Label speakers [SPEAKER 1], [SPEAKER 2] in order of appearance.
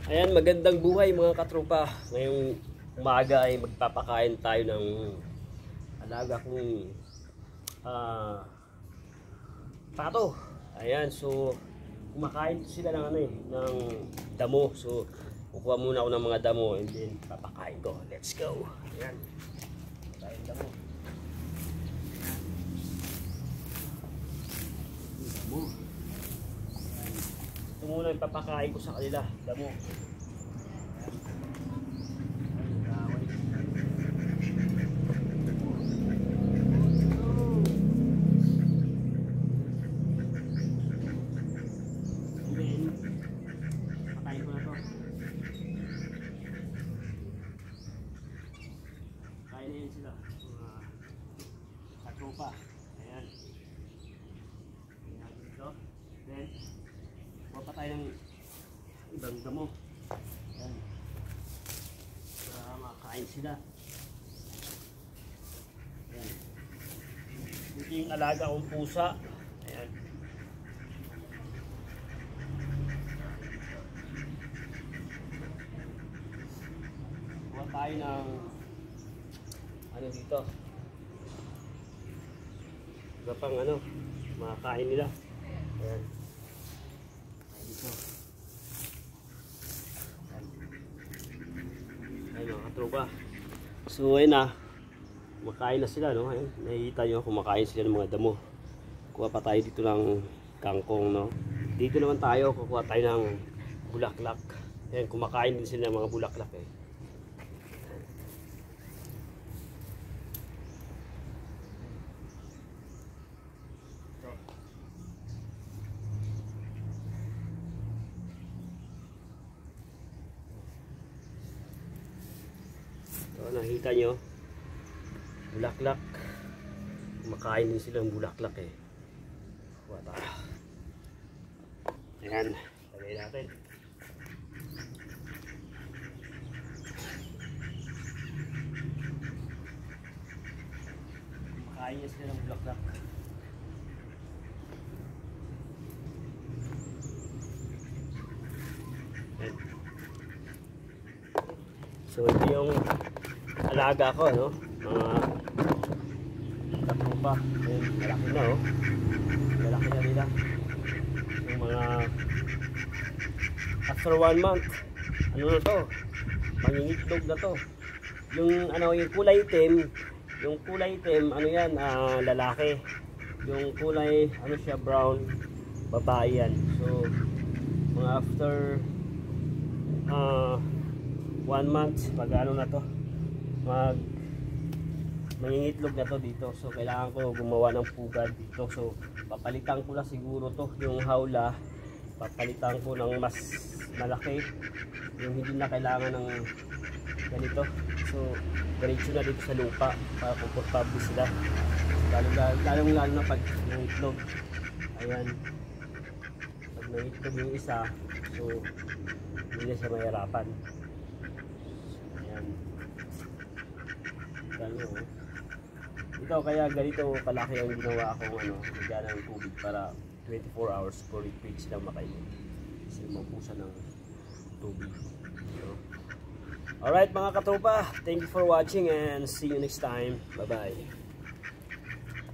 [SPEAKER 1] Ayan, magandang buhay mga katropa. Ngayong umaga ay magpapakain tayo ng alaga kong pato. Ayan, so kumakain sila ng ng damo. So kukuha muna ako ng mga damo and then papakain ko. Let's go. Ayan. Kain damo. Damo. Ito muna yung papakain ko sa kanila. Damo. Sila mga katropa. Ayan. Ayan dito. Then kuha pa tayo ng ibang damo. Ayan. Para makakain sila. Ayan. Ito yung alaga kong pusa. Ayan. Kuha tayo ng ano dito, iba pang makakain nila. Ayan. Dito. Ayan mga katropa. So ayun na, kumakain na sila, no? Ayan, nakikita nyo kumakain sila ng mga damo. Kuha pa tayo dito ng kangkong, no? Dito naman tayo, kukuha tayo ng bulaklak. Ayan, kumakain din sila ng mga bulaklak eh. So, nakita nyo bulaklak, kumakain din sila ng bulaklak eh. Wata. Ayan, lagay natin. Kumakain niya sila ng bulaklak. Ayan. So ito yung alaga ko, no? Mga katropa. Ayan, malaki na, oh. Malaki na nila. Yung mga after 1 month, ano na to? Mangingitlog na to. Yung kulay itim, ano yan, lalaki. Yung kulay, siya, brown, babae yan. So, mga after 1 month, pag na to, mangingitlog na to dito. So kailangan ko gumawa ng pugad dito. So papalitan ko na siguro to, yung hawla papalitan ko ng mas malaki, yung hindi na kailangan ng ganito. So diretso na dito sa lupa para komportable sila, lalong na pag nangitlog. Ayan, pag nangitlog yung isa, so hindi na siya mahirapan. Ayan, ganyan, oh. Ito kaya ganito kalaki ang ginawa akong lagyan ng tubig para 24 hours for liquid silang makainin. Kasi mapusan ng tubig. So, alright mga katropa, thank you for watching and see you next time. Bye bye.